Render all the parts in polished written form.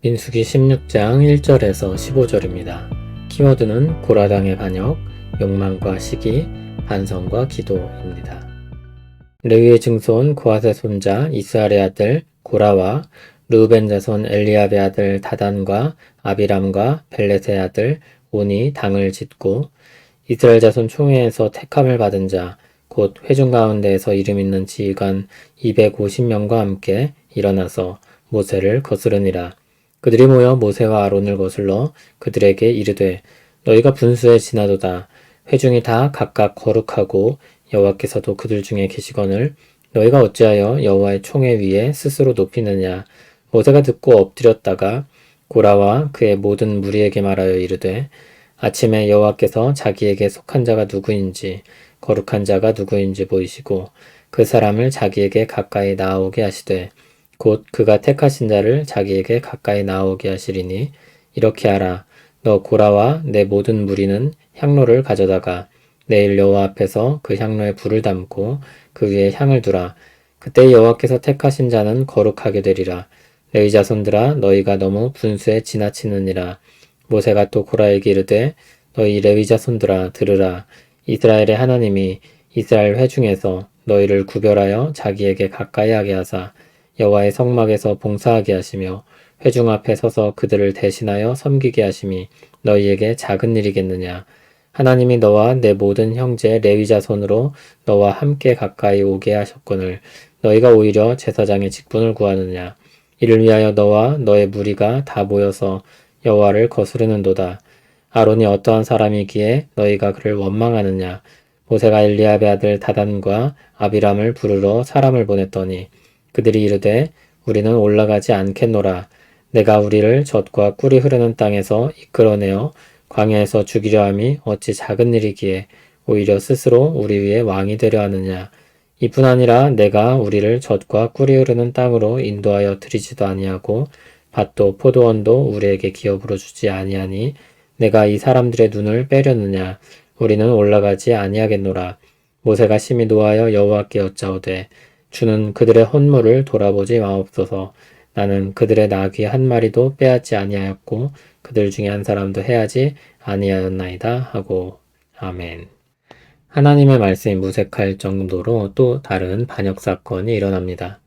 민수기 16장 1절에서 15절입니다. 키워드는 고라당의 반역, 욕망과 시기, 반성과 기도입니다. 레위의 증손 고핫의 손자 이스라엘의 아들 고라와 르우벤 자손 엘리압의 아들 다단과 아비람과 벨렛의 아들 온이 당을 짓고 이스라엘 자손 총회에서 택함을 받은 자 곧 회중 가운데에서 이름 있는 지휘관 250명과 함께 일어나서 모세를 거스르니라. 그들이 모여 모세와 아론을 거슬러 그들에게 이르되 너희가 분수에 지나도다. 회중이 다 각각 거룩하고 여호와께서도 그들 중에 계시거늘 너희가 어찌하여 여호와의 총회 위에 스스로 높이느냐. 모세가 듣고 엎드렸다가 고라와 그의 모든 무리에게 말하여 이르되 아침에 여호와께서 자기에게 속한 자가 누구인지 거룩한 자가 누구인지 보이시고 그 사람을 자기에게 가까이 나아오게 하시되 곧 그가 택하신 자를 자기에게 가까이 나오게 하시리니 이렇게 하라. 너 고라와 내 모든 무리는 향로를 가져다가 내일 여호와 앞에서 그 향로에 불을 담고 그 위에 향을 두라. 그때 여호와께서 택하신 자는 거룩하게 되리라. 레위 자손들아 너희가 너무 분수에 지나치느니라. 모세가 또 고라에게 이르되 너희 레위 자손들아 들으라. 이스라엘의 하나님이 이스라엘 회중에서 너희를 구별하여 자기에게 가까이 하게 하사 여호와의 성막에서 봉사하게 하시며 회중 앞에 서서 그들을 대신하여 섬기게 하심이 너희에게 작은 일이겠느냐. 하나님이 너와 내 모든 형제 레위 자손으로 너와 함께 가까이 오게 하셨거늘 너희가 오히려 제사장의 직분을 구하느냐. 이를 위하여 너와 너의 무리가 다 모여서 여호와를 거스르는도다. 아론이 어떠한 사람이기에 너희가 그를 원망하느냐. 모세가 엘리압의 아들 다단과 아비람을 부르러 사람을 보냈더니 그들이 이르되 우리는 올라가지 않겠노라. 내가 우리를 젖과 꿀이 흐르는 땅에서 이끌어내어 광야에서 죽이려 함이 어찌 작은 일이기에 오히려 스스로 우리 위에 왕이 되려 하느냐. 이뿐 아니라 내가 우리를 젖과 꿀이 흐르는 땅으로 인도하여 드리지도 아니하고 밭도 포도원도 우리에게 기업으로 주지 아니하니 내가 이 사람들의 눈을 빼려느냐. 우리는 올라가지 아니하겠노라. 모세가 심히 노하여 여호와께 여짜오되 주는 그들의 헌물을 돌아보지 마옵소서. 나는 그들의 나귀 한 마리도 빼앗지 아니하였고 그들 중에 한 사람도 해하지 아니하였나이다 하고. 아멘. 하나님의 말씀이 무색할 정도로 또 다른 반역 사건이 일어납니다.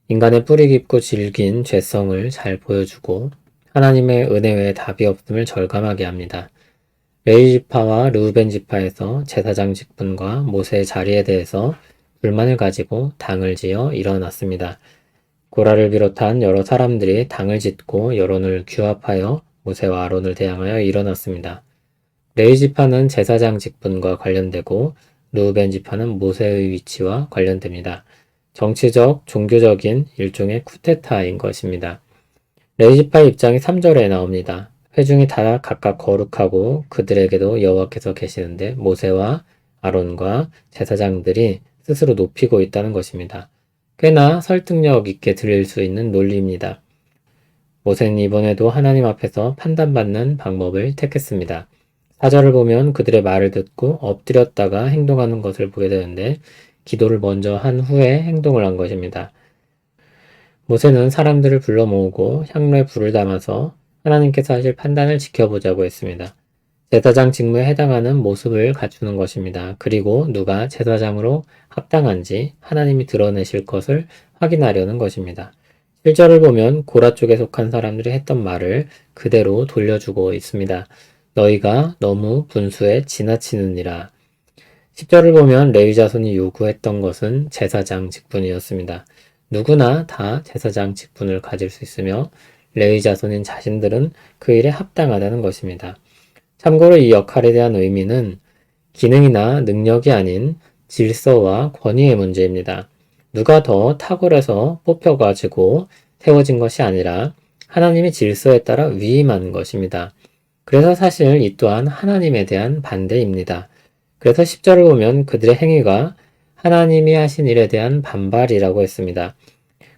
인간의 뿌리 깊고 질긴 죄성을 잘 보여주고 하나님의 은혜 외에 답이 없음을 절감하게 합니다. 레위 지파와 르우벤 지파에서 제사장 직분과 모세의 자리에 대해서 불만을 가지고 당을 지어 일어났습니다. 고라를 비롯한 여러 사람들이 당을 짓고 여론을 규합하여 모세와 아론을 대항하여 일어났습니다. 레위 지파는 제사장 직분과 관련되고 르우벤 지파는 모세의 위치와 관련됩니다. 정치적, 종교적인 일종의 쿠데타인 것입니다. 레위 지파의 입장이 3절에 나옵니다. 회중이 다 각각 거룩하고 그들에게도 여호와께서 계시는데 모세와 아론과 제사장들이 스스로 높이고 있다는 것입니다. 꽤나 설득력 있게 들릴 수 있는 논리입니다. 모세는 이번에도 하나님 앞에서 판단받는 방법을 택했습니다. 4절을 보면 그들의 말을 듣고 엎드렸다가 행동하는 것을 보게 되는데 기도를 먼저 한 후에 행동을 한 것입니다. 모세는 사람들을 불러 모으고 향로에 불을 담아서 하나님께서 하실 판단을 지켜보자고 했습니다. 제사장 직무에 해당하는 모습을 갖추는 것입니다. 그리고 누가 제사장으로 합당한지 하나님이 드러내실 것을 확인하려는 것입니다. 1절을 보면 고라 쪽에 속한 사람들이 했던 말을 그대로 돌려주고 있습니다. 너희가 너무 분수에 지나치느니라. 10절을 보면 레위 자손이 요구했던 것은 제사장 직분이었습니다. 누구나 다 제사장 직분을 가질 수 있으며 레위 자손인 자신들은 그 일에 합당하다는 것입니다. 참고로 이 역할에 대한 의미는 기능이나 능력이 아닌 질서와 권위의 문제입니다. 누가 더 탁월해서 뽑혀가지고 세워진 것이 아니라 하나님의 질서에 따라 위임한 것입니다. 그래서 사실 이 또한 하나님에 대한 반대입니다. 그래서 10절을 보면 그들의 행위가 하나님이 하신 일에 대한 반발이라고 했습니다.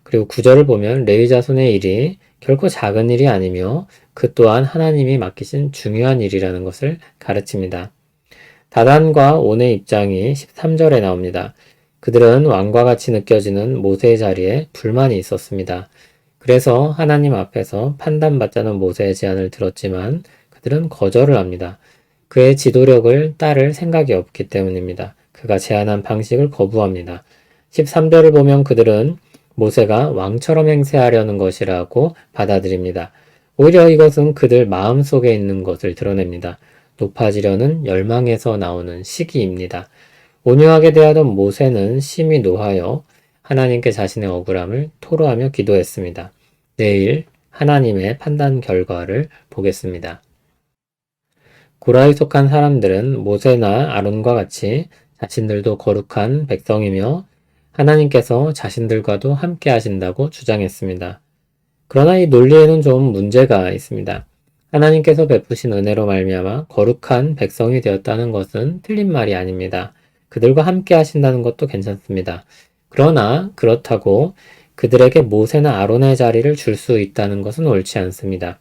그리고 9절을 보면 레위 자손의 일이 결코 작은 일이 아니며 그 또한 하나님이 맡기신 중요한 일이라는 것을 가르칩니다. 다단과 온의 입장이 13절에 나옵니다. 그들은 왕과 같이 느껴지는 모세의 자리에 불만이 있었습니다. 그래서 하나님 앞에서 판단받자는 모세의 제안을 들었지만 그들은 거절을 합니다. 그의 지도력을 따를 생각이 없기 때문입니다. 그가 제안한 방식을 거부합니다. 13절을 보면 그들은 모세가 왕처럼 행세하려는 것이라고 받아들입니다. 오히려 이것은 그들 마음속에 있는 것을 드러냅니다. 높아지려는 열망에서 나오는 시기입니다. 온유하게 대하던 모세는 심히 노하여 하나님께 자신의 억울함을 토로하며 기도했습니다. 내일 하나님의 판단 결과를 보겠습니다. 고라에 속한 사람들은 모세나 아론과 같이 자신들도 거룩한 백성이며 하나님께서 자신들과도 함께 하신다고 주장했습니다. 그러나 이 논리에는 좀 문제가 있습니다. 하나님께서 베푸신 은혜로 말미암아 거룩한 백성이 되었다는 것은 틀린 말이 아닙니다. 그들과 함께 하신다는 것도 괜찮습니다. 그러나 그렇다고 그들에게 모세나 아론의 자리를 줄 수 있다는 것은 옳지 않습니다.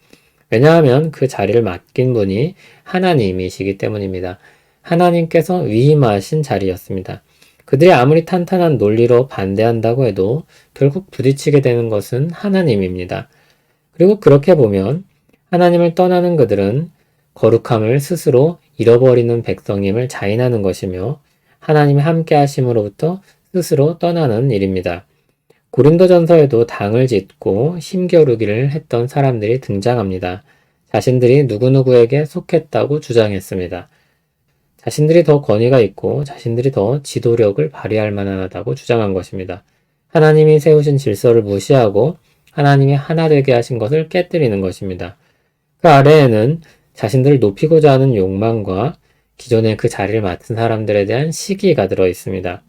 왜냐하면 그 자리를 맡긴 분이 하나님이시기 때문입니다. 하나님께서 위임하신 자리였습니다. 그들이 아무리 탄탄한 논리로 반대한다고 해도 결국 부딪히게 되는 것은 하나님입니다. 그리고 그렇게 보면 하나님을 떠나는 그들은 거룩함을 스스로 잃어버리는 백성임을 자인하는 것이며 하나님의 함께 하심으로부터 스스로 떠나는 일입니다. 고린도전서에도 당을 짓고 힘겨루기를 했던 사람들이 등장합니다. 자신들이 누구누구에게 속했다고 주장했습니다. 자신들이 더 권위가 있고 자신들이 더 지도력을 발휘할 만하다고 주장한 것입니다. 하나님이 세우신 질서를 무시하고 하나님이 하나 되게 하신 것을 깨뜨리는 것입니다. 그 아래에는 자신들을 높이고자 하는 욕망과 기존에 그 자리를 맡은 사람들에 대한 시기가 들어 있습니다.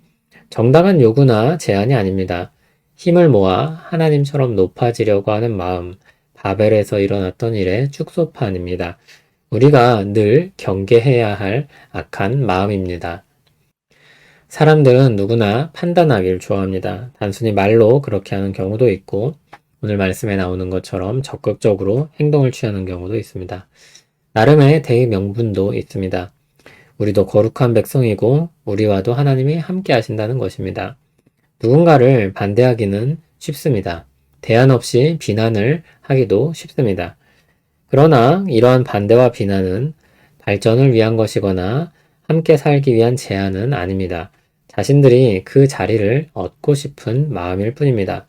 정당한 요구나 제안이 아닙니다. 힘을 모아 하나님처럼 높아지려고 하는 마음, 바벨에서 일어났던 일의 축소판입니다. 우리가 늘 경계해야 할 악한 마음입니다. 사람들은 누구나 판단하기를 좋아합니다. 단순히 말로 그렇게 하는 경우도 있고 오늘 말씀에 나오는 것처럼 적극적으로 행동을 취하는 경우도 있습니다. 나름의 대의 명분도 있습니다. 우리도 거룩한 백성이고 우리와도 하나님이 함께 하신다는 것입니다. 누군가를 반대하기는 쉽습니다. 대안 없이 비난을 하기도 쉽습니다. 그러나 이러한 반대와 비난은 발전을 위한 것이거나 함께 살기 위한 제안은 아닙니다. 자신들이 그 자리를 얻고 싶은 마음일 뿐입니다.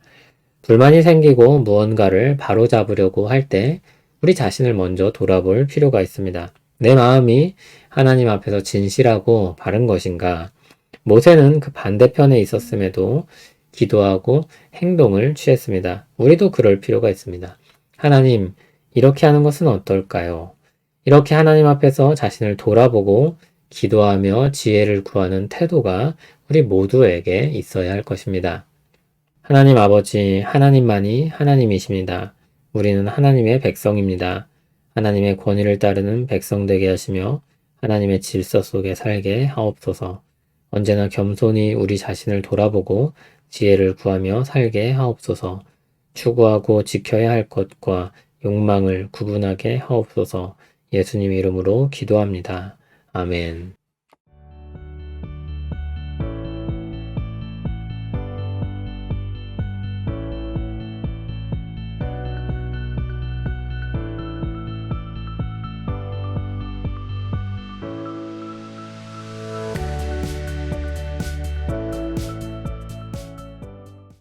불만이 생기고 무언가를 바로잡으려고 할 때 우리 자신을 먼저 돌아볼 필요가 있습니다. 내 마음이 하나님 앞에서 진실하고 바른 것인가? 모세는 그 반대편에 있었음에도 기도하고 행동을 취했습니다. 우리도 그럴 필요가 있습니다. 하나님, 이렇게 하는 것은 어떨까요? 이렇게 하나님 앞에서 자신을 돌아보고 기도하며 지혜를 구하는 태도가 우리 모두에게 있어야 할 것입니다. 하나님 아버지, 하나님만이 하나님이십니다. 우리는 하나님의 백성입니다. 하나님의 권위를 따르는 백성 되게 하시며 하나님의 질서 속에 살게 하옵소서. 언제나 겸손히 우리 자신을 돌아보고 지혜를 구하며 살게 하옵소서. 추구하고 지켜야 할 것과 욕망을 구분하게 하옵소서. 예수님 이름으로 기도합니다. 아멘.